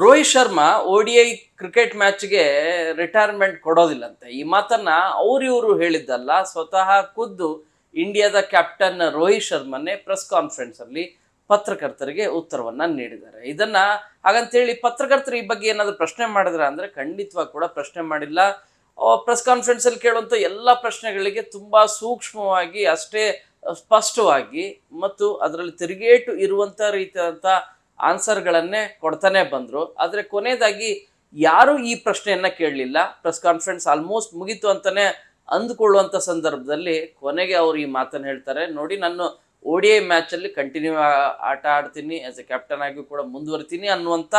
Rohit Sharma ODI cricket ಮ್ಯಾಚ್ಗೆ retirement ಕೊಡೋದಿಲ್ಲಂತೆ. ಈ ಮಾತನ್ನ ಇವರು ಹೇಳಿದ್ದಲ್ಲ, ಸ್ವತಃ ಖುದ್ದು ಇಂಡಿಯಾದ ಕ್ಯಾಪ್ಟನ್ ರೋಹಿತ್ ಶರ್ಮನೇ ಪ್ರೆಸ್ ಕಾನ್ಫರೆನ್ಸ್ ಅಲ್ಲಿ ಪತ್ರಕರ್ತರಿಗೆ ಉತ್ತರವನ್ನ ನೀಡಿದ್ದಾರೆ. ಇದನ್ನ ಹಾಗಂತೇಳಿ ಪತ್ರಕರ್ತರು ಈ ಬಗ್ಗೆ ಏನಾದ್ರು ಪ್ರಶ್ನೆ ಮಾಡಿದ್ರ ಅಂದ್ರೆ ಖಂಡಿತವಾಗಿ ಕೂಡ ಪ್ರಶ್ನೆ ಮಾಡಿಲ್ಲ. ಪ್ರೆಸ್ ಕಾನ್ಫರೆನ್ಸ್ ಅಲ್ಲಿ ಕೇಳುವಂತ ಎಲ್ಲ ಪ್ರಶ್ನೆಗಳಿಗೆ ತುಂಬಾ ಸೂಕ್ಷ್ಮವಾಗಿ, ಅಷ್ಟೇ ಸ್ಪಷ್ಟವಾಗಿ ಮತ್ತು ಅದರಲ್ಲಿ ತಿರುಗೇಟು ಇರುವಂತ ರೀತಿಯಾದಂತ ಆನ್ಸರ್ಗಳನ್ನೇ ಕೊಡ್ತಾನೆ ಬಂದ್ರು. ಆದ್ರೆ ಕೊನೆಯದಾಗಿ ಯಾರು ಈ ಪ್ರಶ್ನೆಯನ್ನ ಕೇಳಲಿಲ್ಲ. ಪ್ರೆಸ್ ಕಾನ್ಫರೆನ್ಸ್ ಆಲ್ಮೋಸ್ಟ್ ಮುಗೀತು ಅಂತಾನೆ ಅಂದುಕೊಳ್ಳುವಂತ ಸಂದರ್ಭದಲ್ಲಿ ಕೊನೆಗೆ ಅವ್ರು ಈ ಮಾತನ್ನ ಹೇಳ್ತಾರೆ, ನೋಡಿ ನಾನು ODI ಮ್ಯಾಚ್ ಅಲ್ಲಿ ಕಂಟಿನ್ಯೂ ಆಟ ಆಡ್ತೀನಿ, ಆಸ್ ಎ ಕ್ಯಾಪ್ಟನ್ ಆಗಿ ಕೂಡ ಮುಂದುವರಿತೀನಿ ಅನ್ನುವಂತ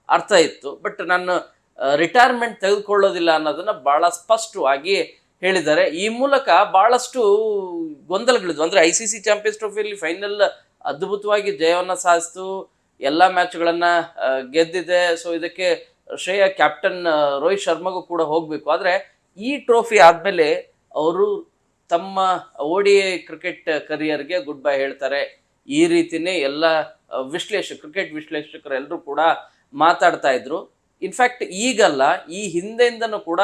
ಅರ್ಥ ಇತ್ತು. ಬಟ್ ನಾನು ರಿಟೈರ್ಮೆಂಟ್ ತೆಗೆದುಕೊಳ್ಳೋದಿಲ್ಲ ಅನ್ನೋದನ್ನ ಬಹಳ ಸ್ಪಷ್ಟವಾಗಿ ಹೇಳಿದ್ದಾರೆ. ಈ ಮೂಲಕ ಬಹಳಷ್ಟು ಗೊಂದಲಗಳಿದ್ವು. ಅಂದ್ರೆ ICC ಚಾಂಪಿಯನ್ಸ್ ಟ್ರೋಫಿಯಲ್ಲಿ ಫೈನಲ್ ಅದ್ಭುತವಾಗಿ ಜಯವನ್ನ ಸಾಧಿಸಿತು, ಎಲ್ಲ ಮ್ಯಾಚ್ಗಳನ್ನ ಗೆದ್ದಿದೆ. ಸೊ ಇದಕ್ಕೆ ಶ್ರೇಯ ಕ್ಯಾಪ್ಟನ್ ರೋಹಿತ್ ಶರ್ಮಾಗೂ ಕೂಡ ಹೋಗ್ಬೇಕು. ಆದ್ರೆ ಈ ಟ್ರೋಫಿ ಆದ್ಮೇಲೆ ಅವರು ತಮ್ಮ ODI ಕ್ರಿಕೆಟ್ ಕರಿಯರ್ಗೆ ಗುಡ್ ಬೈ ಹೇಳ್ತಾರೆ. ಈ ರೀತಿನೇ ಎಲ್ಲ ಕ್ರಿಕೆಟ್ ವಿಶ್ಲೇಷಕರು ಎಲ್ಲರೂ ಕೂಡ ಮಾತಾಡ್ತಾ ಇದ್ರು. ಇನ್ಫ್ಯಾಕ್ಟ್ ಈಗಲ್ಲ, ಈ ಹಿಂದೆಯಿಂದನೂ ಕೂಡ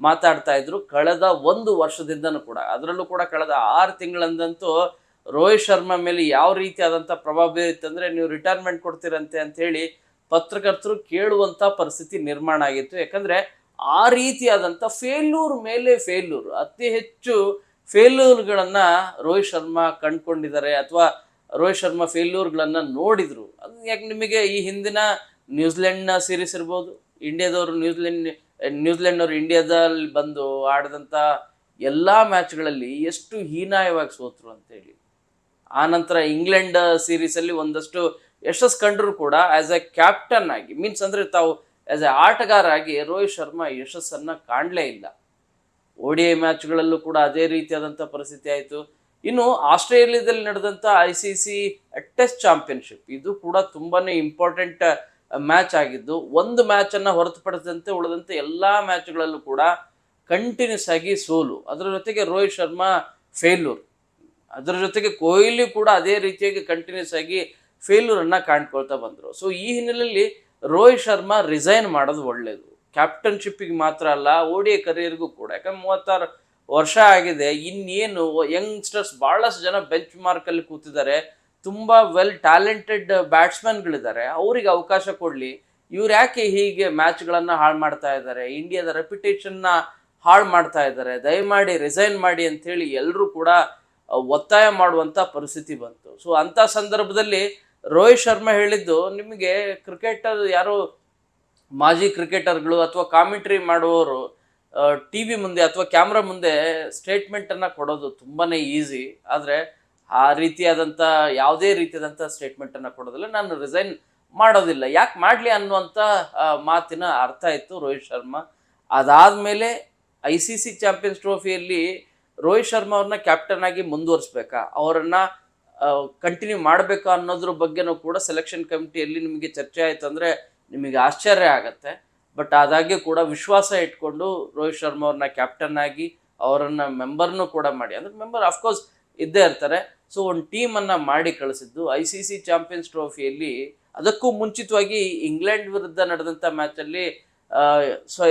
ಮಾತಾಡ್ತಾ ಇದ್ರು, ಕಳೆದ ಒಂದು ವರ್ಷದಿಂದನೂ ಕೂಡ. ಅದರಲ್ಲೂ ಕೂಡ ಕಳೆದ 6 ತಿಂಗಳಿಂದಂತೂ ರೋಹಿತ್ ಶರ್ಮಾ ಮೇಲೆ ಯಾವ ರೀತಿಯಾದಂಥ ಪ್ರಭಾವ ಬೀರುತ್ತೆ ಅಂದರೆ, ನೀವು ರಿಟೈರ್ಮೆಂಟ್ ಕೊಡ್ತೀರಂತೆ ಅಂತ ಹೇಳಿ ಪತ್ರಕರ್ತರು ಕೇಳುವಂಥ ಪರಿಸ್ಥಿತಿ ನಿರ್ಮಾಣ ಆಗಿತ್ತು. ಯಾಕಂದರೆ ಆ ರೀತಿಯಾದಂಥ ಫೇಲ್ಯೂರ್ ಮೇಲೆ ಫೇಲ್ಯೂರ್, ಅತಿ ಹೆಚ್ಚು ಫೇಲ್ಯೂರ್ಗಳನ್ನು ರೋಹಿತ್ ಶರ್ಮಾ ಕಂಡುಕೊಂಡಿದ್ದಾರೆ, ಅಥವಾ ರೋಹಿತ್ ಶರ್ಮಾ ಫೇಲ್ಯೂರ್ಗಳನ್ನು ನೋಡಿದರು. ಅದು ಯಾಕೆ ನಿಮಗೆ ಈ ಹಿಂದಿನ ನ್ಯೂಜಿಲೆಂಡ್ನ ಸೀರೀಸ್ ಇರ್ಬೋದು, ನ್ಯೂಜಿಲೆಂಡ್ನವರು ಇಂಡಿಯಾದಲ್ಲಿ ಬಂದು ಆಡಿದಂಥ ಎಲ್ಲ ಮ್ಯಾಚ್ಗಳಲ್ಲಿ ಎಷ್ಟು ಹೀನಾಯವಾಗಿ ಸೋತರು ಅಂತೇಳಿ. ಆ ನಂತರ ಇಂಗ್ಲೆಂಡ್ ಸೀರೀಸಲ್ಲಿ ಒಂದಷ್ಟು ಯಶಸ್ಸು ಕಂಡ್ರು ಕೂಡ ಆಸ್ ಎ ಕ್ಯಾಪ್ಟನ್ ಆಗಿ, ಮೀನ್ಸ್ ಅಂದರೆ ತಾವು ಆಸ್ ಎ ಆಟಗಾರ ಆಗಿ ರೋಹಿತ್ ಶರ್ಮಾ ಯಶಸ್ಸನ್ನು ಕಾಣಲೇ ಇಲ್ಲ. ODI ಮ್ಯಾಚ್ಗಳಲ್ಲೂ ಕೂಡ ಅದೇ ರೀತಿಯಾದಂಥ ಪರಿಸ್ಥಿತಿ ಆಯಿತು. ಇನ್ನು ಆಸ್ಟ್ರೇಲಿಯಾದಲ್ಲಿ ನಡೆದಂಥ ICC ಟೆಸ್ಟ್ ಚಾಂಪಿಯನ್ಶಿಪ್, ಇದು ಕೂಡ ತುಂಬಾ ಇಂಪಾರ್ಟೆಂಟ್ ಮ್ಯಾಚ್ ಆಗಿದ್ದು, ಒಂದು ಮ್ಯಾಚನ್ನು ಹೊರತುಪಡಿಸಿದಂತೆ ಉಳಿದಂತೆ ಎಲ್ಲ ಮ್ಯಾಚ್ಗಳಲ್ಲೂ ಕೂಡ ಕಂಟಿನ್ಯೂಸ್ ಆಗಿ ಸೋಲು, ಅದರ ಜೊತೆಗೆ ರೋಹಿತ್ ಶರ್ಮಾ ಫೇಲ್ಯೂರ್, ಅದರ ಜೊತೆಗೆ ಕೊಹ್ಲಿ ಕೂಡ ಅದೇ ರೀತಿಯಾಗಿ ಕಂಟಿನ್ಯೂಸ್ ಆಗಿ ಫೇಲ್ಯೂರನ್ನು ಕಾಣ್ಕೊಳ್ತಾ ಬಂದರು. ಸೊ ಈ ಹಿನ್ನೆಲೆಯಲ್ಲಿ ರೋಹಿತ್ ಶರ್ಮಾ ರಿಸೈನ್ ಮಾಡೋದು ಒಳ್ಳೆಯದು, ಕ್ಯಾಪ್ಟನ್ಶಿಪ್ಪಿಗೆ ಮಾತ್ರ ಅಲ್ಲ, ODI ಕರಿಯರ್ಗೂ ಕೂಡ. ಯಾಕಂದ್ರೆ 36 ವರ್ಷ ಆಗಿದೆ, ಇನ್ನೇನು ಯಂಗ್ಸ್ಟರ್ಸ್ ಭಾಳಷ್ಟು ಜನ ಬೆಂಚ್ ಮಾರ್ಕಲ್ಲಿ ಕೂತಿದ್ದಾರೆ, ತುಂಬ ವೆಲ್ ಟ್ಯಾಲೆಂಟೆಡ್ ಬ್ಯಾಟ್ಸ್ಮನ್ಗಳಿದ್ದಾರೆ, ಅವ್ರಿಗೆ ಅವಕಾಶ ಕೊಡಲಿ. ಇವ್ರು ಯಾಕೆ ಹೀಗೆ ಮ್ಯಾಚ್ಗಳನ್ನು ಹಾಳು ಮಾಡ್ತಾ ಇದ್ದಾರೆ, ಇಂಡಿಯಾದ ರೆಪ್ಯುಟೇಷನ್ನ ಹಾಳು ಮಾಡ್ತಾ ಇದ್ದಾರೆ, ದಯಮಾಡಿ ರಿಸೈನ್ ಮಾಡಿ ಅಂಥೇಳಿ ಎಲ್ಲರೂ ಕೂಡ ಒತ್ತಾಯ ಮಾಡುವಂಥ ಪರಿಸ್ಥಿತಿ ಬಂತು. ಸೊ ಅಂಥ ಸಂದರ್ಭದಲ್ಲಿ ರೋಹಿತ್ ಶರ್ಮಾ ಹೇಳಿದ್ದು, ನಿಮಗೆ ಕ್ರಿಕೆಟರ್ ಯಾರು ಮಾಜಿ ಕ್ರಿಕೆಟರ್ಗಳು ಅಥವಾ ಕಾಮೆಂಟ್ರಿ ಮಾಡುವವರು TV ಮುಂದೆ ಅಥವಾ ಕ್ಯಾಮ್ರಾ ಮುಂದೆ ಸ್ಟೇಟ್ಮೆಂಟನ್ನು ಕೊಡೋದು ತುಂಬಾ ಈಸಿ. ಆದರೆ ಆ ರೀತಿಯಾದಂಥ ಯಾವುದೇ ರೀತಿಯಾದಂಥ ಸ್ಟೇಟ್ಮೆಂಟನ್ನು ಕೊಡೋದಿಲ್ಲ, ನಾನು ರಿಸೈನ್ ಮಾಡೋದಿಲ್ಲ, ಯಾಕೆ ಮಾಡಲಿ ಅನ್ನುವಂಥ ಮಾತಿನ ಅರ್ಥ ಇತ್ತು ರೋಹಿತ್ ಶರ್ಮಾ. ಅದಾದಮೇಲೆ ICC ಚಾಂಪಿಯನ್ಸ್ ಟ್ರೋಫಿಯಲ್ಲಿ ರೋಹಿತ್ ಶರ್ಮಾ ಅವ್ರನ್ನ ಕ್ಯಾಪ್ಟನ್ ಆಗಿ ಮುಂದುವರಿಸ್ಬೇಕಾ, ಅವರನ್ನು ಕಂಟಿನ್ಯೂ ಮಾಡಬೇಕಾ ಅನ್ನೋದ್ರ ಬಗ್ಗೆನೂ ಕೂಡ ಸೆಲೆಕ್ಷನ್ ಕಮಿಟಿಯಲ್ಲಿ ನಿಮಗೆ ಚರ್ಚೆ ಆಯಿತು ಅಂದರೆ ನಿಮಗೆ ಆಶ್ಚರ್ಯ ಆಗುತ್ತೆ. ಬಟ್ ಆದಾಗ್ಯೂ ಕೂಡ ವಿಶ್ವಾಸ ಇಟ್ಕೊಂಡು ರೋಹಿತ್ ಶರ್ಮಾ ಅವ್ರನ್ನ ಕ್ಯಾಪ್ಟನ್ ಆಗಿ ಅವರನ್ನು ಮೆಂಬರ್ನೂ ಕೂಡ ಮಾಡಿ, ಅಂದರೆ ಮೆಂಬರ್ ಅಫ್ಕೋರ್ಸ್ ಇದ್ದೇ ಇರ್ತಾರೆ. ಸೊ ಒಂದು ಟೀಮನ್ನು ಮಾಡಿ ಕಳಿಸಿದ್ದು ICC ಚಾಂಪಿಯನ್ಸ್ ಟ್ರೋಫಿಯಲ್ಲಿ. ಅದಕ್ಕೂ ಮುಂಚಿತವಾಗಿ ಇಂಗ್ಲೆಂಡ್ ವಿರುದ್ಧ ನಡೆದಂಥ ಮ್ಯಾಚಲ್ಲಿ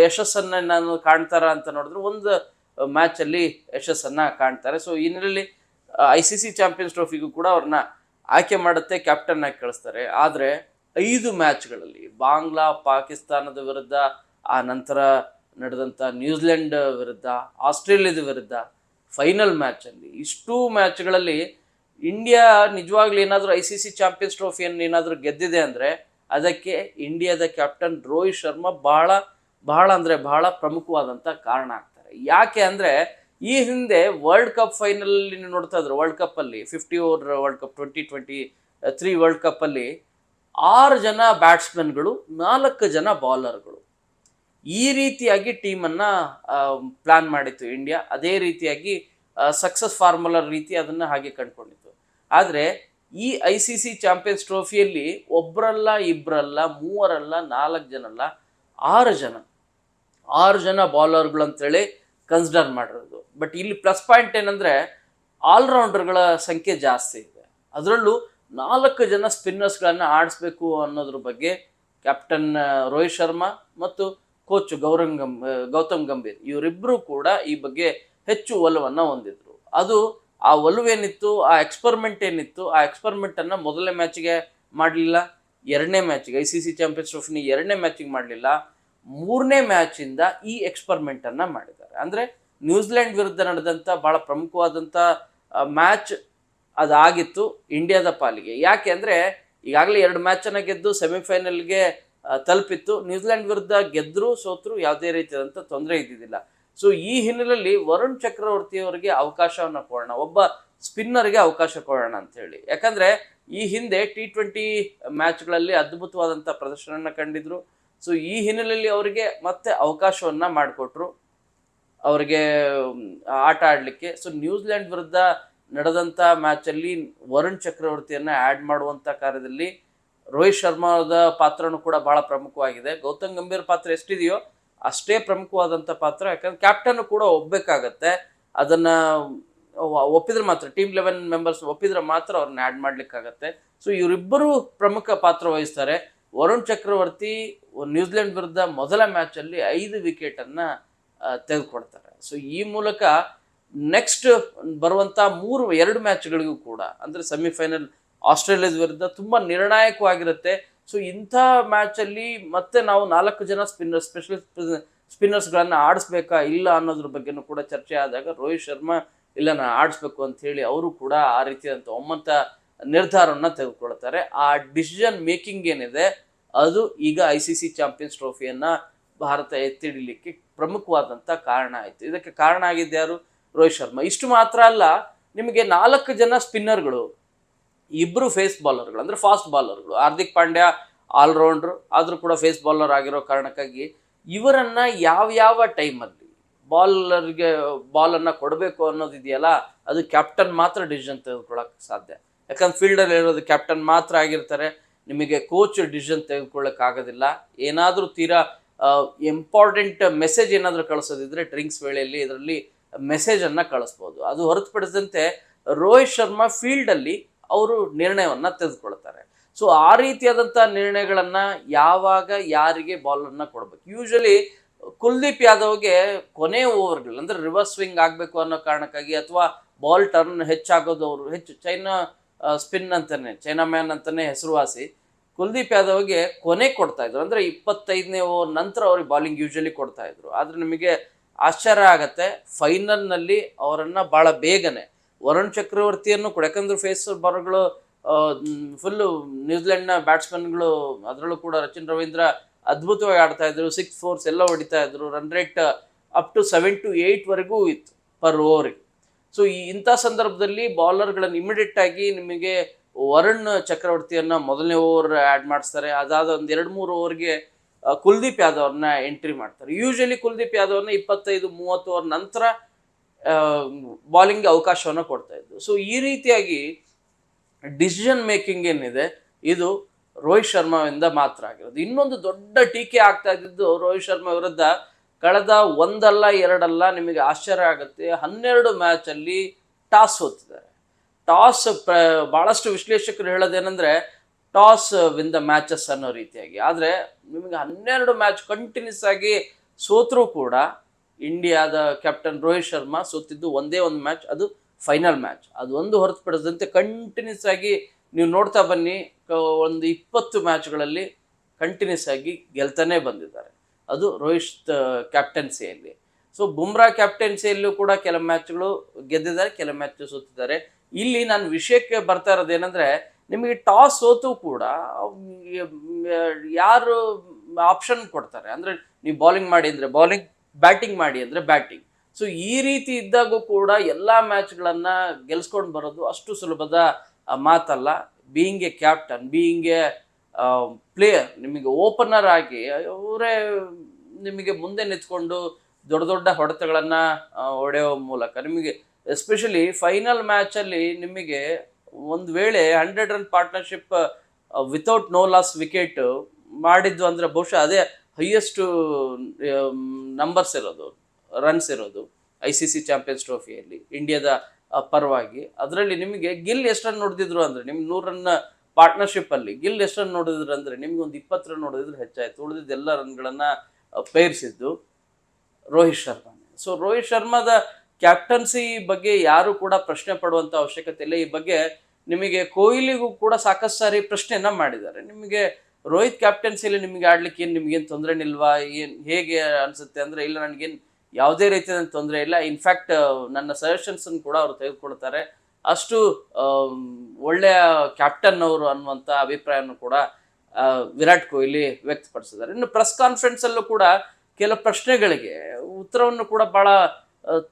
ಯಶಸ್ಸನ್ನು ನಾನು ಕಾಣ್ತಾರ ಅಂತ ನೋಡಿದ್ರೆ ಒಂದು ಮ್ಯಾಚಲ್ಲಿ ಯಶಸ್ಸನ್ನು ಕಾಣ್ತಾರೆ. ಸೊ ಈ ನಿಟ್ಟಿನಲ್ಲಿ ICC ಚಾಂಪಿಯನ್ಸ್ ಟ್ರೋಫಿಗೂ ಕೂಡ ಅವ್ರನ್ನ ಆಯ್ಕೆ ಮಾಡುತ್ತೆ, ಕ್ಯಾಪ್ಟನ್ ಆಗಿ ಕಳಿಸ್ತಾರೆ. ಆದರೆ 5 ಮ್ಯಾಚ್ಗಳಲ್ಲಿ ಬಾಂಗ್ಲಾ, ಪಾಕಿಸ್ತಾನದ ವಿರುದ್ಧ, ಆ ನಂತರ ನಡೆದಂಥ ನ್ಯೂಜಿಲೆಂಡ್ ವಿರುದ್ಧ, ಆಸ್ಟ್ರೇಲಿಯಾದ ವಿರುದ್ಧ ಫೈನಲ್ ಮ್ಯಾಚಲ್ಲಿ, ಇಷ್ಟೂ ಮ್ಯಾಚ್ಗಳಲ್ಲಿ ಇಂಡಿಯಾ ನಿಜವಾಗ್ಲೂ ಏನಾದರೂ ICC ಚಾಂಪಿಯನ್ಸ್ ಟ್ರೋಫಿಯನ್ನು ಏನಾದರೂ ಗೆದ್ದಿದೆ ಅಂದರೆ ಅದಕ್ಕೆ ಇಂಡಿಯಾದ ಕ್ಯಾಪ್ಟನ್ ರೋಹಿತ್ ಶರ್ಮಾ ಬಹಳ ಅಂದರೆ ಬಹಳ ಪ್ರಮುಖವಾದಂಥ ಕಾರಣ ಆಗ್ತಾರೆ. ಯಾಕೆ ಅಂದರೆ ಈ ಹಿಂದೆ ವರ್ಲ್ಡ್ ಕಪ್ ಫೈನಲಲ್ಲಿ ನೀವು ನೋಡ್ತಾ ಇದ್ರು, ವರ್ಲ್ಡ್ ಕಪ್ಪಲ್ಲಿ 50 ಓವರ್ ವರ್ಲ್ಡ್ ಕಪ್ 2023 ವರ್ಲ್ಡ್ ಕಪ್ಪಲ್ಲಿ 6 ಜನ ಬ್ಯಾಟ್ಸ್ಮನ್ಗಳು, 4 ಜನ ಬೌಲರ್ಗಳು, ಈ ರೀತಿಯಾಗಿ ಟೀಮನ್ನು ಪ್ಲಾನ್ ಮಾಡಿತ್ತು ಇಂಡಿಯಾ. ಅದೇ ರೀತಿಯಾಗಿ ಸಕ್ಸಸ್ ಫಾರ್ಮುಲಾ ರೀತಿ ಅದನ್ನು ಹಾಗೆ ಕಂಡುಕೊಂಡಿತ್ತು. ಆದರೆ ಈ ICC ಚಾಂಪಿಯನ್ಸ್ ಟ್ರೋಫಿಯಲ್ಲಿ ಒಬ್ಬರಲ್ಲ, ಇಬ್ಬರಲ್ಲ, 3 ಅಲ್ಲ, 4 ಜನ ಅಲ್ಲ, 6 ಜನ ಬೌಲರ್ಗಳು ಅಂತೇಳಿ ಕನ್ಸಿಡರ್ ಮಾಡಿರೋದು. ಬಟ್ ಇಲ್ಲಿ ಪ್ಲಸ್ ಪಾಯಿಂಟ್ ಏನಂದರೆ ಆಲ್ರೌಂಡರ್ಗಳ ಸಂಖ್ಯೆ ಜಾಸ್ತಿ ಇದೆ. ಅದರಲ್ಲೂ 4 ಜನ ಸ್ಪಿನ್ನರ್ಸ್ಗಳನ್ನು ಆಡಿಸ್ಬೇಕು ಅನ್ನೋದ್ರ ಬಗ್ಗೆ ಕ್ಯಾಪ್ಟನ್ ರೋಹಿತ್ ಶರ್ಮಾ ಮತ್ತು ಕೋಚ್ ಗೌತಮ್ ಗಂಭೀರ್ ಇವರಿಬ್ಬರು ಕೂಡ ಈ ಬಗ್ಗೆ ಹೆಚ್ಚು ಒಲವನ್ನು ಹೊಂದಿದ್ರು. ಅದು ಆ ಒಲವೇನಿತ್ತು, ಆ ಎಕ್ಸ್ಪರಿಮೆಂಟ್ ಏನಿತ್ತು, ಆ ಎಕ್ಸ್ಪರಿಮೆಂಟ್ ಅನ್ನ ಮೊದಲನೇ ಮ್ಯಾಚ್ಗೆ ಮಾಡಲಿಲ್ಲ, ಎರಡನೇ ಮ್ಯಾಚ್ಗೆ ICC ಚಾಂಪಿಯನ್ಸ್ ಟ್ರೋಫಿನ ಎರಡನೇ ಮ್ಯಾಚಿಗೆ ಮಾಡಲಿಲ್ಲ, ಮೂರನೇ ಮ್ಯಾಚ್ ಇಂದ ಈ ಎಕ್ಸ್ಪರಿಮೆಂಟ್ ಅನ್ನ ಮಾಡಿದ್ದಾರೆ. ಅಂದ್ರೆ ನ್ಯೂಜಿಲೆಂಡ್ ವಿರುದ್ಧ ನಡೆದಂತ ಬಹಳ ಪ್ರಮುಖವಾದಂತ ಮ್ಯಾಚ್ ಅದಾಗಿತ್ತು ಇಂಡಿಯಾದ ಪಾಲಿಗೆ. ಯಾಕೆ ಅಂದ್ರೆ ಈಗಾಗಲೇ 2 ಮ್ಯಾಚನ್ನು ಗೆದ್ದು ಸೆಮಿಫೈನಲ್ಗೆ ತಲುಪಿತ್ತು. ನ್ಯೂಜಿಲೆಂಡ್ ವಿರುದ್ಧ ಗೆದ್ರು ಸೋತ್ರು ಯಾವುದೇ ರೀತಿಯಾದಂಥ ತೊಂದರೆ ಇದ್ದಿದ್ದಿಲ್ಲ. ಸೊ ಈ ಹಿನ್ನೆಲೆಯಲ್ಲಿ ವರುಣ್ ಚಕ್ರವರ್ತಿ ಅವರಿಗೆ ಅವಕಾಶವನ್ನು ಕೊಡೋಣ, ಒಬ್ಬ ಸ್ಪಿನ್ನರ್ಗೆ ಅವಕಾಶ ಕೊಡೋಣ ಅಂತ ಹೇಳಿ. ಯಾಕಂದ್ರೆ ಈ ಹಿಂದೆ T20 ಮ್ಯಾಚ್ಗಳಲ್ಲಿ ಅದ್ಭುತವಾದಂಥ ಪ್ರದರ್ಶನ ಕಂಡಿದ್ರು. ಸೊ ಈ ಹಿನ್ನೆಲೆಯಲ್ಲಿ ಅವರಿಗೆ ಮತ್ತೆ ಅವಕಾಶವನ್ನ ಮಾಡಿಕೊಟ್ರು ಅವರಿಗೆ ಆಟ ಆಡಲಿಕ್ಕೆ. ಸೊ ನ್ಯೂಜಿಲೆಂಡ್ ವಿರುದ್ಧ ನಡೆದಂಥ ಮ್ಯಾಚಲ್ಲಿ ವರುಣ್ ಚಕ್ರವರ್ತಿಯನ್ನ ಆ್ಯಡ್ ಮಾಡುವಂಥ ಕಾರ್ಯದಲ್ಲಿ ರೋಹಿತ್ ಶರ್ಮಾದ ಪಾತ್ರನೂ ಕೂಡ ಬಹಳ ಪ್ರಮುಖವಾಗಿದೆ. ಗೌತಮ್ ಗಂಭೀರ್ ಪಾತ್ರ ಎಷ್ಟಿದೆಯೋ ಅಷ್ಟೇ ಪ್ರಮುಖವಾದಂಥ ಪಾತ್ರ. ಯಾಕಂದ್ರೆ ಕ್ಯಾಪ್ಟನ್ ಕೂಡ ಒಪ್ಪಬೇಕಾಗತ್ತೆ, ಅದನ್ನ ಒಪ್ಪಿದ್ರೆ ಮಾತ್ರ, ಟೀಮ್ 11 ಮೆಂಬರ್ಸ್ ಒಪ್ಪಿದ್ರೆ ಮಾತ್ರ ಅವ್ರನ್ನ ಆ್ಯಡ್ ಮಾಡ್ಲಿಕ್ಕಾಗತ್ತೆ. ಸೊ ಇವರಿಬ್ಬರು ಪ್ರಮುಖ ಪಾತ್ರ ವಹಿಸ್ತಾರೆ. ವರುಣ್ ಚಕ್ರವರ್ತಿ ನ್ಯೂಜಿಲೆಂಡ್ ವಿರುದ್ಧ ಮೊದಲ ಮ್ಯಾಚಲ್ಲಿ 5 ವಿಕೆಟನ್ನ ತೆಗೆದುಕೊಡ್ತಾರೆ. ಸೊ ಈ ಮೂಲಕ ನೆಕ್ಸ್ಟ್ ಬರುವಂಥ 2 ಮ್ಯಾಚ್ಗಳಿಗೂ ಕೂಡ, ಅಂದರೆ ಸೆಮಿಫೈನಲ್ ಆಸ್ಟ್ರೇಲಿಯಾದ ವಿರುದ್ಧ ತುಂಬ ನಿರ್ಣಾಯಕವಾಗಿರುತ್ತೆ. ಸೊ ಇಂಥ ಮ್ಯಾಚಲ್ಲಿ ಮತ್ತೆ ನಾವು 4 ಜನ ಸ್ಪಿನ್ನರ್ಸ್ಗಳನ್ನು ಆಡಿಸ್ಬೇಕಾ ಇಲ್ಲ ಅನ್ನೋದ್ರ ಬಗ್ಗೆನೂ ಕೂಡ ಚರ್ಚೆ ಆದಾಗ ರೋಹಿತ್ ಶರ್ಮಾ ಇಲ್ಲ ನಾನು ಆಡಿಸ್ಬೇಕು ಅಂತ ಹೇಳಿ ಅವರು ಕೂಡ ಆ ರೀತಿಯಾದಂಥ ಒಮ್ಮತ ನಿರ್ಧಾರವನ್ನು ತೆಗೆದುಕೊಳ್ತಾರೆ. ಆ ಡಿಸಿಷನ್ ಮೇಕಿಂಗ್ ಏನಿದೆ ಅದು ಈಗ ICC ಚಾಂಪಿಯನ್ಸ್ ಟ್ರೋಫಿಯನ್ನು ಭಾರತ ಎತ್ತಿಡಲಿಕ್ಕೆ ಪ್ರಮುಖವಾದಂಥ ಕಾರಣ ಆಯಿತು. ಇದಕ್ಕೆ ಕಾರಣ ಆಗಿದ್ದು ಯಾರು? ರೋಹಿತ್ ಶರ್ಮಾ. ಇಷ್ಟು ಮಾತ್ರ ಅಲ್ಲ, ನಿಮಗೆ 4 ಜನ ಸ್ಪಿನ್ನರ್ಗಳು, 2 ಫೇಸ್ ಬಾಲರ್ಗಳು ಅಂದರೆ ಫಾಸ್ಟ್ ಬಾಲರ್ಗಳು. ಹಾರ್ದಿಕ್ ಪಾಂಡ್ಯ ಆಲ್ರೌಂಡ್ರು ಆದರೂ ಕೂಡ ಫೇಸ್ ಬಾಲರ್ ಆಗಿರೋ ಕಾರಣಕ್ಕಾಗಿ ಇವರನ್ನ ಯಾವ ಟೈಮಲ್ಲಿ ಬಾಲರ್ಗೆ ಬಾಲನ್ನು ಕೊಡಬೇಕು ಅನ್ನೋದಿದೆಯಲ್ಲ, ಅದು ಕ್ಯಾಪ್ಟನ್ ಮಾತ್ರ ಡಿಸಿಷನ್ ತೆಗೆದುಕೊಳ್ಳೋಕೆ ಸಾಧ್ಯ. ಯಾಕಂದ್ರೆ ಫೀಲ್ಡಲ್ಲಿ ಇರೋದು ಕ್ಯಾಪ್ಟನ್ ಮಾತ್ರ ಆಗಿರ್ತಾರೆ. ನಿಮಗೆ ಕೋಚ್ ಡಿಸಿಷನ್ ತೆಗೆದುಕೊಳ್ಳೋಕ್ಕಾಗೋದಿಲ್ಲ. ಏನಾದರೂ ತೀರಾ ಇಂಪಾರ್ಟೆಂಟ್ ಮೆಸೇಜ್ ಏನಾದರೂ ಕಳಿಸೋದಿದ್ರೆ ಡ್ರಿಂಕ್ಸ್ ವೇಳೆಯಲ್ಲಿ ಇದರಲ್ಲಿ ಮೆಸೇಜನ್ನು ಕಳಿಸ್ಬೋದು. ಅದು ಹೊರತುಪಡಿಸಿದಂತೆ ರೋಹಿತ್ ಶರ್ಮಾ ಫೀಲ್ಡಲ್ಲಿ ಅವರು ನಿರ್ಣಯವನ್ನು ತೆಗೆದುಕೊಳ್ತಾರೆ. ಸೊ ಆ ರೀತಿಯಾದಂಥ ನಿರ್ಣಯಗಳನ್ನು ಯಾವಾಗ ಯಾರಿಗೆ ಬಾಲನ್ನು ಕೊಡಬೇಕು. ಯೂಶಲಿ ಕುಲ್ದೀಪ್ ಯಾದವ್ಗೆ ಕೊನೆ ಓವರ್ಗಳು ಅಂದರೆ ರಿವರ್ಸ್ ಸ್ವಿಂಗ್ ಆಗಬೇಕು ಅನ್ನೋ ಕಾರಣಕ್ಕಾಗಿ ಅಥವಾ ಬಾಲ್ ಟರ್ನ್ ಹೆಚ್ಚಾಗೋದು, ಅವರು ಹೆಚ್ಚು ಚೈನಾ ಸ್ಪಿನ್ ಅಂತಾನೆ, ಚೈನಾ ಮ್ಯಾನ್ ಅಂತಾನೆ ಹೆಸರುವಾಸಿ. ಕುಲ್ದೀಪ್ ಯಾದವ್ಗೆ ಕೊನೆ ಕೊಡ್ತಾ ಇದ್ರು, ಅಂದರೆ 25ನೇ ಓವರ್ ನಂತರ ಅವ್ರಿಗೆ ಬಾಲಿಂಗ್ ಯೂಶಲಿ ಕೊಡ್ತಾ ಇದ್ರು. ಆದರೆ ನಿಮಗೆ ಆಶ್ಚರ್ಯ ಆಗತ್ತೆ, ಫೈನಲ್ನಲ್ಲಿ ಅವರನ್ನು ಭಾಳ ಬೇಗನೆ ವರುಣ್ ಚಕ್ರವರ್ತಿಯನ್ನು ಕೂಡ, ಯಾಕಂದ್ರೆ ಫೇಸ್ ಬಾಲರ್ಗಳು ಫುಲ್ಲು ನ್ಯೂಜಿಲೆಂಡ್ನ ಬ್ಯಾಟ್ಸ್ಮನ್ಗಳು, ಅದರಲ್ಲೂ ಕೂಡ ರಚಿನ್ ರವೀಂದ್ರ ಅದ್ಭುತವಾಗಿ ಆಡ್ತಾ ಇದ್ರು, 6 4s ಎಲ್ಲ ಹೊಡಿತಾ ಇದ್ರು, run rate up to 7 to 8 ವರೆಗೂ ಇತ್ತು ಪರ್ ಓವರಿಗೆ. ಸೊ ಇಂಥ ಸಂದರ್ಭದಲ್ಲಿ ಬಾಲರ್ಗಳನ್ನು ಇಮಿಡಿಯೇಟ್ ಆಗಿ ನಿಮಗೆ ವರುಣ್ ಚಕ್ರವರ್ತಿಯನ್ನು ಮೊದಲನೇ ಓವರ್ ಆ್ಯಡ್ ಮಾಡಿಸ್ತಾರೆ. ಅದಾದ ಒಂದು 2-3 ಓವರ್ಗೆ ಕುಲ್ದೀಪ್ ಯಾದವ್ ಅವ್ರನ್ನ ಎಂಟ್ರಿ ಮಾಡ್ತಾರೆ. ಯೂಶಲಿ ಕುಲ್ದೀಪ್ ಯಾದವ್ನ 25-30 ಓವರ್ ನಂತರ ಬಾಲಿಂಗ್ಗೆ ಅವಕಾಶವನ್ನು ಕೊಡ್ತಾ ಇದ್ರು. ಸೊ ಈ ರೀತಿಯಾಗಿ ಡಿಸಿಷನ್ ಮೇಕಿಂಗ್ ಏನಿದೆ ಇದು ರೋಹಿತ್ ಶರ್ಮಾವಿಂದ ಮಾತ್ರ ಆಗಿರೋದು. ಇನ್ನೊಂದು ದೊಡ್ಡ ಟೀಕೆ ಆಗ್ತಾ ಇದ್ದಿದ್ದು ರೋಹಿತ್ ಶರ್ಮಾ ವಿರುದ್ಧ ಕಳೆದ 1 ಅಲ್ಲ 2 ಅಲ್ಲ, ನಿಮಗೆ ಆಶ್ಚರ್ಯ ಆಗುತ್ತೆ, 12 ಮ್ಯಾಚಲ್ಲಿ ಟಾಸ್ ಸೋತಿದ್ದಾರೆ. ಟಾಸ್ ಭಾಳಷ್ಟು ವಿಶ್ಲೇಷಕರು ಹೇಳೋದೇನೆಂದರೆ ಟಾಸ್ ವಿನ್ ದ ಮ್ಯಾಚಸ್ ಅನ್ನೋ ರೀತಿಯಾಗಿ. ಆದರೆ ನಿಮಗೆ 12 ಮ್ಯಾಚ್ ಕಂಟಿನ್ಯೂಸ್ ಆಗಿ ಸೋತರೂ ಕೂಡ ಇಂಡಿಯಾದ ಕ್ಯಾಪ್ಟನ್ ರೋಹಿತ್ ಶರ್ಮಾ ಸೋತಿದ್ದು ಒಂದೇ ಒಂದು ಮ್ಯಾಚ್, ಅದು ಫೈನಲ್ ಮ್ಯಾಚ್. ಅದು ಒಂದು ಹೊರತುಪಡಿಸಿದಂತೆ ಕಂಟಿನ್ಯೂಸ್ ಆಗಿ ನೀವು ನೋಡ್ತಾ ಬನ್ನಿ, ಒಂದು 20 ಮ್ಯಾಚ್ಗಳಲ್ಲಿ ಕಂಟಿನ್ಯೂಸ್ ಆಗಿ ಗೆಲ್ತಾನೆ ಬಂದಿದ್ದಾರೆ, ಅದು ರೋಹಿತ್ ಕ್ಯಾಪ್ಟನ್ಸಿಯಲ್ಲಿ. ಸೊ ಬುಮ್ರಾ ಕ್ಯಾಪ್ಟನ್ಸಿಯಲ್ಲೂ ಕೂಡ ಕೆಲ ಮ್ಯಾಚ್ಗಳು ಗೆದ್ದಿದ್ದಾರೆ, ಕೆಲ ಮ್ಯಾಚ್ ಸೋತಿದ್ದಾರೆ. ಇಲ್ಲಿ ನಾನು ವಿಷಯಕ್ಕೆ ಬರ್ತಾ ಇರೋದೇನೆಂದರೆ, ನಿಮಗೆ ಟಾಸ್ ಸೋತು ಕೂಡ ಯಾರು ಆಪ್ಷನ್ ಕೊಡ್ತಾರೆ, ಅಂದರೆ ನೀವು ಬಾಲಿಂಗ್ ಮಾಡಿ ಅಂದರೆ ಬಾಲಿಂಗ್, ಬ್ಯಾಟಿಂಗ್ ಮಾಡಿ ಅಂದರೆ ಬ್ಯಾಟಿಂಗ್. ಸೊ ಈ ರೀತಿ ಇದ್ದಾಗೂ ಕೂಡ ಎಲ್ಲ ಮ್ಯಾಚ್ಗಳನ್ನು ಗೆಲ್ಸ್ಕೊಂಡು ಬರೋದು ಅಷ್ಟು ಸುಲಭದ ಮಾತಲ್ಲ. Being A captain, being A player, ನಿಮಗೆ ಓಪನರ್ ಆಗಿ ಅವರೇ ನಿಮಗೆ ಮುಂದೆ ನಿಂತ್ಕೊಂಡು ದೊಡ್ಡ ದೊಡ್ಡ ಹೊಡೆತಗಳನ್ನು ಹೊಡೆಯೋ ಮೂಲಕ ನಿಮಗೆ ಎಸ್ಪೆಷಲಿ ಫೈನಲ್ ಮ್ಯಾಚಲ್ಲಿ ನಿಮಗೆ ಒಂದು ವೇಳೆ 100 run partnership without no loss wicket ಮಾಡಿದ್ದು ಅಂದರೆ ಬಹುಶಃ ಅದೇ ಹೈಯೆಸ್ಟ್ ನಂಬರ್ಸ್ ಇರೋದು, ರನ್ಸ್ ಇರೋದು ICC ಚಾಂಪಿಯನ್ಸ್ ಟ್ರೋಫಿಯಲ್ಲಿ ಇಂಡಿಯಾದ ಪರವಾಗಿ. ಅದರಲ್ಲಿ ನಿಮಗೆ ಗಿಲ್ ಎಷ್ಟು ರನ್ ಹೊಡೆದಿದ್ರು ಅಂದರೆ ನಿಮ್ಗೆ 100 ರನ್ ಪಾರ್ಟ್ನರ್ಶಿಪ್ ಅಲ್ಲಿ ಗಿಲ್ ಎಷ್ಟು ರನ್ ನೋಡಿದ್ರು ಅಂದ್ರೆ ನಿಮ್ಗೆ ಒಂದು 20 ರನ್ ನೋಡಿದ್ರೆ ಹೆಚ್ಚಾಯ್ತು. ಉಳಿದಿದ್ದ ಎಲ್ಲ ರನ್ಗಳನ್ನ ಪೇರಿಸಿದ್ದು ರೋಹಿತ್ ಶರ್ಮಾ. ಸೊ ರೋಹಿತ್ ಶರ್ಮಾದ ಕ್ಯಾಪ್ಟನ್ಸಿ ಬಗ್ಗೆ ಯಾರು ಕೂಡ ಪ್ರಶ್ನೆ ಪಡುವಂತ ಅವಶ್ಯಕತೆ ಇಲ್ಲ. ಈ ಬಗ್ಗೆ ನಿಮಗೆ ಕೊಹ್ಲಿಗೂ ಕೂಡ ಸಾಕಷ್ಟು ಸಾರಿ ಪ್ರಶ್ನೆಯನ್ನ ಮಾಡಿದ್ದಾರೆ. ನಿಮಗೆ ರೋಹಿತ್ ಕ್ಯಾಪ್ಟನ್ಸಿಯಲ್ಲಿ ನಿಮಗೆ ಆಡ್ಲಿಕ್ಕೆ ನಿಮ್ಗೇನು ತೊಂದರೆ ಇಲ್ವಾ, ಏನ್ ಹೇಗೆ ಅನ್ಸುತ್ತೆ ಅಂದ್ರೆ, ಇಲ್ಲ ನನಗೇನು ಯಾವುದೇ ರೀತಿಯ ತೊಂದರೆ ಇಲ್ಲ, ಇನ್ಫ್ಯಾಕ್ಟ್ ನನ್ನ ಸಜೆಷನ್ಸ್ ಕೂಡ ಅವರು ತೆಗೆದುಕೊಳ್ತಾರೆ, ಅಷ್ಟು ಒಳ್ಳೆಯ ಕ್ಯಾಪ್ಟನ್ ಅವರು ಅನ್ನುವಂಥ ಅಭಿಪ್ರಾಯವನ್ನು ಕೂಡ ವಿರಾಟ್ ಕೊಹ್ಲಿ ವ್ಯಕ್ತಪಡಿಸಿದ್ದಾರೆ. ಇನ್ನು ಪ್ರೆಸ್ ಕಾನ್ಫರೆನ್ಸ್ ಅಲ್ಲೂ ಕೂಡ ಕೆಲವು ಪ್ರಶ್ನೆಗಳಿಗೆ ಉತ್ತರವನ್ನು ಕೂಡ ಬಹಳ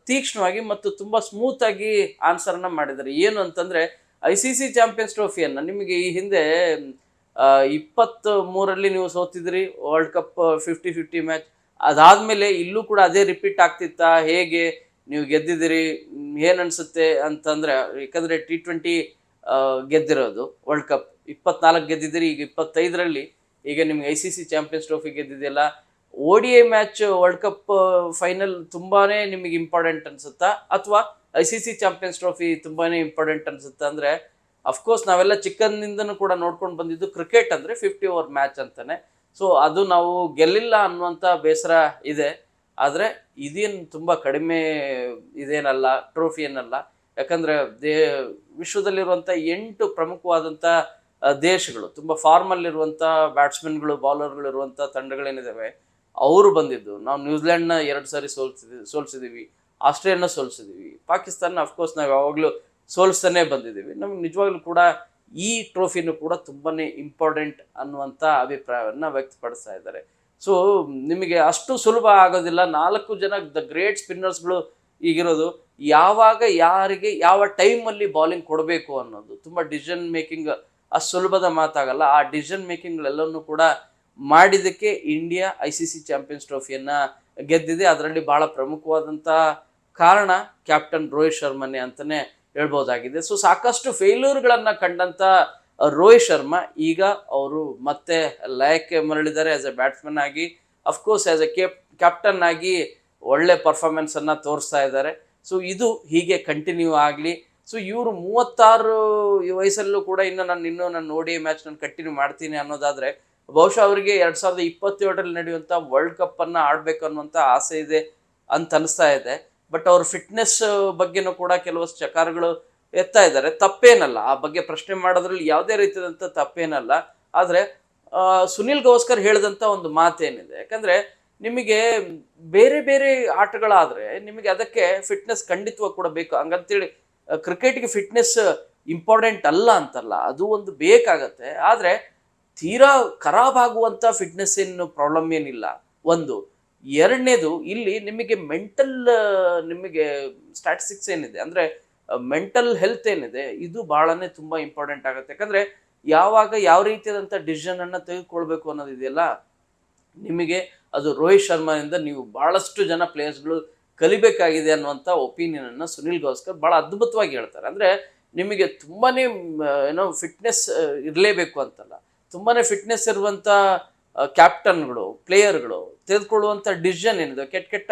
ತೀಕ್ಷ್ಣವಾಗಿ ಮತ್ತು ತುಂಬಾ ಸ್ಮೂತ್ ಆಗಿ ಆನ್ಸರ್ನ ಮಾಡಿದ್ದಾರೆ. ಏನು ಅಂತಂದ್ರೆ, ICC ಚಾಂಪಿಯನ್ಸ್ ಟ್ರೋಫಿಯನ್ನ ನಿಮಗೆ ಈ ಹಿಂದೆ 23ರಲ್ಲಿ ನೀವು ಸೋತಿದ್ರಿ ವರ್ಲ್ಡ್ ಕಪ್ 50-50 ಮ್ಯಾಚ್. ಅದಾದ್ಮೇಲೆ ಇಲ್ಲೂ ಕೂಡ ಅದೇ ರಿಪೀಟ್ ಆಗ್ತಿತ್ತಾ, ಹೇಗೆ ನೀವು ಗೆದ್ದಿದ್ದೀರಿ, ಏನ್ ಅನ್ಸುತ್ತೆ ಅಂತಂದ್ರೆ, ಯಾಕಂದ್ರೆ T20 ಗೆದ್ದಿರೋದು ವರ್ಲ್ಡ್ ಕಪ್ 24 ಗೆದ್ದಿದ್ದೀರಿ, ಈಗ 25ರಲ್ಲಿ ಈಗ ನಿಮ್ಗೆ ICC ಚಾಂಪಿಯನ್ಸ್ ಟ್ರೋಫಿ ಗೆದ್ದಿದೆಯಲ್ಲ. ODI match world cup final ತುಂಬಾನೇ ನಿಮಗೆ ಇಂಪಾರ್ಟೆಂಟ್ ಅನ್ಸುತ್ತಾ, ಅಥವಾ ICC ಚಾಂಪಿಯನ್ಸ್ ಟ್ರೋಫಿ ತುಂಬಾನೇ ಇಂಪಾರ್ಟೆಂಟ್ ಅನ್ಸುತ್ತಾ ಅಂದ್ರೆ, ಅಫ್ಕೋರ್ಸ್ ನಾವೆಲ್ಲ ಚಿಕ್ಕಂದಿಂದನೂ ಕೂಡ ನೋಡ್ಕೊಂಡು ಬಂದಿದ್ದು ಕ್ರಿಕೆಟ್ ಅಂದ್ರೆ 50 ಓವರ್ ಮ್ಯಾಚ್ ಅಂತಾನೆ. ಸೊ ಅದು ನಾವು ಗೆಲ್ಲಿಲ್ಲ ಅನ್ನುವಂಥ ಬೇಸರ ಇದೆ. ಆದರೆ ಇದೇನು ತುಂಬ ಕಡಿಮೆ ಇದೇನಲ್ಲ, ಟ್ರೋಫಿ ಏನಲ್ಲ. ಯಾಕಂದ್ರೆ ವಿಶ್ವದಲ್ಲಿರುವಂಥ 8 ಪ್ರಮುಖವಾದಂಥ ದೇಶಗಳು, ತುಂಬ ಫಾರ್ಮಲ್ಲಿರುವಂಥ ಬ್ಯಾಟ್ಸ್ಮನ್ಗಳು, ಬೌಲರ್ಗಳು ಇರುವಂಥ ತಂಡಗಳೇನಿದ್ದಾವೆ ಅವರು ಬಂದಿದ್ದು. ನಾವು ನ್ಯೂಜಿಲೆಂಡ್ನ 2 ಸಾರಿ ಸೋಲ್ಸಿದ್ದೀವಿ, ಆಸ್ಟ್ರೇಲಿಯಾನ ಸೋಲ್ಸಿದ್ದೀವಿ, ಪಾಕಿಸ್ತಾನ ಅಫ್ಕೋರ್ಸ್ ನಾವು ಯಾವಾಗಲೂ ಸೋಲ್ಸ್ತಾನೆ ಬಂದಿದ್ದೀವಿ. ನಮ್ಗೆ ನಿಜವಾಗ್ಲೂ ಕೂಡ ಈ ಟ್ರೋಫಿನೂ ಕೂಡ ತುಂಬಾನೇ ಇಂಪಾರ್ಟೆಂಟ್ ಅನ್ನುವಂಥ ಅಭಿಪ್ರಾಯವನ್ನು ವ್ಯಕ್ತಪಡಿಸ್ತಾ ಇದ್ದಾರೆ. ಸೊ ನಿಮಗೆ ಅಷ್ಟು ಸುಲಭ ಆಗೋದಿಲ್ಲ. 4 ಜನ ದ ಗ್ರೇಟ್ ಸ್ಪಿನ್ನರ್ಸ್ಗಳು ಈಗಿರೋದು. ಯಾವಾಗ ಯಾರಿಗೆ ಯಾವ ಟೈಮಲ್ಲಿ ಬಾಲಿಂಗ್ ಕೊಡಬೇಕು ಅನ್ನೋದು ತುಂಬ ಡಿಸಿಷನ್ ಮೇಕಿಂಗ್ ಅಷ್ಟು ಸುಲಭದ ಮಾತಾಗಲ್ಲ. ಆ ಡಿಸಿಷನ್ ಮೇಕಿಂಗ್ಗಳೆಲ್ಲವನ್ನೂ ಕೂಡ ಮಾಡಿದ್ದಕ್ಕೆ ಇಂಡಿಯಾ ICC ಚಾಂಪಿಯನ್ಸ್ ಟ್ರೋಫಿಯನ್ನು ಗೆದ್ದಿದೆ. ಅದರಲ್ಲಿ ಬಹಳ ಪ್ರಮುಖವಾದಂಥ ಕಾರಣ ಕ್ಯಾಪ್ಟನ್ ರೋಹಿತ್ ಶರ್ಮನೇ ಅಂತಲೇ ಹೇಳ್ಬೋದಾಗಿದೆ. ಸೊ ಸಾಕಷ್ಟು ಫೇಲ್ಯೂರ್ಗಳನ್ನು ಕಂಡಂಥ ರೋಹಿತ್ ಶರ್ಮಾ ಈಗ ಅವರು ಮತ್ತೆ ಲಯಕ್ಕೆ ಮರಳಿದ್ದಾರೆ. ಆಸ್ ಎ ಬ್ಯಾಟ್ಸ್ಮನ್ ಆಗಿ, ಅಫ್ಕೋರ್ಸ್ ಆಸ್ ಎ ಕ್ಯಾಪ್ಟನ್ ಆಗಿ ಒಳ್ಳೆ ಪರ್ಫಾರ್ಮೆನ್ಸನ್ನು ತೋರಿಸ್ತಾ ಇದ್ದಾರೆ. ಸೊ ಇದು ಹೀಗೆ ಕಂಟಿನ್ಯೂ ಆಗಲಿ. ಸೊ ಇವರು 36 ವಯಸ್ಸಲ್ಲೂ ಕೂಡ ಇನ್ನೂ ನಾನು ODI ಮ್ಯಾಚ್ ನಾನು ಕಂಟಿನ್ಯೂ ಮಾಡ್ತೀನಿ ಅನ್ನೋದಾದರೆ, ಬಹುಶಃ ಅವರಿಗೆ 2027ರಲ್ಲಿ ನಡೆಯುವಂಥ ವರ್ಲ್ಡ್ ಕಪ್ಪನ್ನು ಆಡಬೇಕು ಅನ್ನುವಂಥ ಆಸೆ ಇದೆ ಅಂತ ಅನಿಸ್ತಾ ಇದೆ. ಬಟ್ ಅವ್ರ ಫಿಟ್ನೆಸ್ ಬಗ್ಗೆನೂ ಕೂಡ ಕೆಲವಷ್ಟು ಚಕಾರಗಳು ಎತ್ತಾ ಇದ್ದಾರೆ. ತಪ್ಪೇನಲ್ಲ, ಆ ಬಗ್ಗೆ ಪ್ರಶ್ನೆ ಮಾಡೋದ್ರಲ್ಲಿ ಯಾವುದೇ ರೀತಿಯಾದಂಥ ತಪ್ಪೇನಲ್ಲ. ಆದರೆ ಸುನಿಲ್ ಗವಾಸ್ಕರ್ ಹೇಳಿದಂಥ ಒಂದು ಮಾತೇನಿದೆ, ಯಾಕಂದರೆ ನಿಮಗೆ ಬೇರೆ ಬೇರೆ ಆಟಗಳಾದರೆ ನಿಮಗೆ ಅದಕ್ಕೆ ಫಿಟ್ನೆಸ್ ಖಂಡಿತವಾಗಿ ಕೂಡ ಬೇಕು. ಹಂಗಂತೇಳಿ ಕ್ರಿಕೆಟ್ಗೆ ಫಿಟ್ನೆಸ್ ಇಂಪಾರ್ಟೆಂಟ್ ಅಲ್ಲ ಅಂತಲ್ಲ, ಅದು ಒಂದು ಬೇಕಾಗತ್ತೆ. ಆದರೆ ತೀರಾ ಖರಾಬ್ ಆಗುವಂಥ ಫಿಟ್ನೆಸ್ ಏನು ಪ್ರಾಬ್ಲಮ್ ಏನಿಲ್ಲ. ಒಂದು ಎರಡನೇದು, ಇಲ್ಲಿ ನಿಮಗೆ ಮೆಂಟಲ್ ನಿಮಗೆ ಸ್ಟ್ಯಾಟಿಸ್ಟಿಕ್ಸ್ ಏನಿದೆ ಅಂದರೆ ಮೆಂಟಲ್ ಹೆಲ್ತ್ ಏನಿದೆ, ಇದು ಭಾಳನೇ ತುಂಬ ಇಂಪಾರ್ಟೆಂಟ್ ಆಗುತ್ತೆ. ಯಾಕಂದರೆ ಯಾವಾಗ ಯಾವ ರೀತಿಯಾದಂಥ ಡಿಸಿಷನನ್ನು ತೆಗೆದುಕೊಳ್ಬೇಕು ಅನ್ನೋದಿದೆಯಲ್ಲ, ನಿಮಗೆ ಅದು ರೋಹಿತ್ ಶರ್ಮಾನಿಂದ ನೀವು ಭಾಳಷ್ಟು ಜನ ಪ್ಲೇಯರ್ಸ್ಗಳು ಕಲಿಬೇಕಾಗಿದೆ ಅನ್ನುವಂಥ ಒಪಿನಿಯನನ್ನು ಸುನಿಲ್ ಗವಾಸ್ಕರ್ ಭಾಳ ಅದ್ಭುತವಾಗಿ ಹೇಳ್ತಾರೆ. ಅಂದರೆ ನಿಮಗೆ ತುಂಬಾ ಫಿಟ್ನೆಸ್ ಇರಲೇಬೇಕು ಅಂತಲ್ಲ, ತುಂಬಾ ಫಿಟ್ನೆಸ್ ಇರುವಂಥ ಕ್ಯಾಪ್ಟನ್ಗಳು, ಪ್ಲೇಯರ್ಗಳು ತೆಗೆದುಕೊಳ್ಳುವಂಥ ಡಿಸಿಷನ್ ಏನಿದೆ, ಕೆಟ್ಟ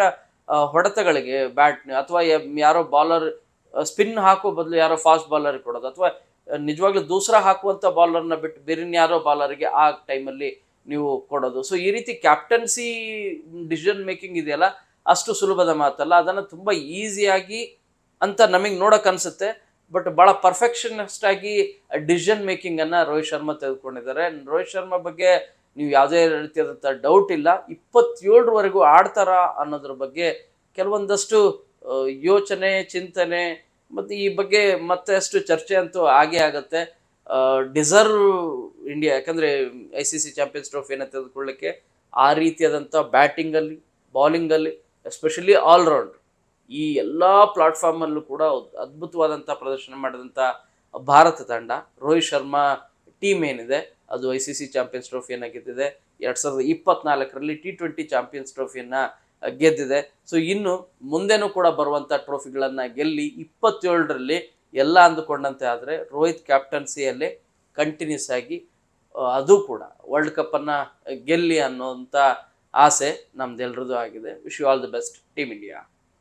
ಹೊಡೆತಗಳಿಗೆ ಬ್ಯಾಟ್ ಅಥವಾ ಯಾರೋ ಬಾಲರ್ ಸ್ಪಿನ್ ಹಾಕೋ ಬದಲು ಯಾರೋ ಫಾಸ್ಟ್ ಬಾಲರ್ಗೆ ಕೊಡೋದು, ಅಥವಾ ನಿಜವಾಗ್ಲೂ ದೂಸರ ಹಾಕುವಂಥ ಬಾಲರ್ನ ಬಿಟ್ಟು ಬೇರೆ ಯಾರೋ ಬಾಲರ್ಗೆ ಆ ಟೈಮಲ್ಲಿ ನೀವು ಕೊಡೋದು. ಸೊ ಈ ರೀತಿ ಕ್ಯಾಪ್ಟನ್ಸಿ ಡಿಸಿಷನ್ ಮೇಕಿಂಗ್ ಇದೆಯಲ್ಲ, ಅಷ್ಟು ಸುಲಭದ ಮಾತಲ್ಲ. ಅದನ್ನು ತುಂಬ ಈಸಿಯಾಗಿ ಅಂತ ನಮಗೆ ನೋಡೋಕೆ ಅನಿಸುತ್ತೆ. ಬಟ್ ಭಾಳ ಪರ್ಫೆಕ್ಷನಿಸ್ಟ್ ಆಗಿ ಡಿಸಿಷನ್ ಮೇಕಿಂಗನ್ನು ರೋಹಿತ್ ಶರ್ಮಾ ತೆಗೆದುಕೊಂಡಿದ್ದಾರೆ. ರೋಹಿತ್ ಶರ್ಮಾ ಬಗ್ಗೆ ನೀವು ಯಾವುದೇ ರೀತಿಯಾದಂಥ ಡೌಟ್ ಇಲ್ಲ. 27ರವರೆಗೂ ಆಡ್ತಾರಾ ಅನ್ನೋದ್ರ ಬಗ್ಗೆ ಕೆಲವೊಂದಷ್ಟು ಯೋಚನೆ, ಚಿಂತನೆ ಮತ್ತು ಈ ಬಗ್ಗೆ ಮತ್ತೆ ಅಷ್ಟು ಚರ್ಚೆ ಅಂತೂ ಆಗೇ ಆಗುತ್ತೆ. ಡಿಸರ್ವ್ ಇಂಡಿಯಾ, ಯಾಕಂದರೆ ICC ಚಾಂಪಿಯನ್ಸ್ ಟ್ರೋಫಿಯನ್ನು ತೆಗೆದುಕೊಳ್ಳಿಕ್ಕೆ ಆ ರೀತಿಯಾದಂಥ ಬ್ಯಾಟಿಂಗಲ್ಲಿ, ಬೌಲಿಂಗಲ್ಲಿ, ಎಸ್ಪೆಷಲಿ ಆಲ್ರೌಂಡ್ ಈ ಎಲ್ಲ ಪ್ಲಾಟ್ಫಾರ್ಮಲ್ಲೂ ಕೂಡ ಅದ್ಭುತವಾದಂಥ ಪ್ರದರ್ಶನ ಮಾಡಿದಂಥ ಭಾರತ ತಂಡ, ರೋಹಿತ್ ಶರ್ಮಾ ಟೀಮ್ ಏನಿದೆ ಅದು ICC ಚಾಂಪಿಯನ್ಸ್ ಟ್ರೋಫಿಯನ್ನು ಗೆದ್ದಿದೆ. 2024ರಲ್ಲಿ T20 ಚಾಂಪಿಯನ್ಸ್ ಟ್ರೋಫಿಯನ್ನು ಗೆದ್ದಿದೆ. ಸೊ ಇನ್ನು ಮುಂದೆನೂ ಕೂಡ ಬರುವಂಥ ಟ್ರೋಫಿಗಳನ್ನು ಗೆಲ್ಲಿ 27ರಲ್ಲಿ ಎಲ್ಲ ಅಂದುಕೊಂಡಂತೆ ಆದರೆ ರೋಹಿತ್ ಕ್ಯಾಪ್ಟನ್ಸಿಯಲ್ಲಿ ಕಂಟಿನ್ಯೂಸ್ ಆಗಿ ಅದು ಕೂಡ ವರ್ಲ್ಡ್ ಕಪ್ಪನ್ನು ಗೆಲ್ಲಿ ಅನ್ನೋಂಥ ಆಸೆ ನಮ್ದೆಲ್ಲರದು ಆಗಿದೆ. Wish you all the best team India.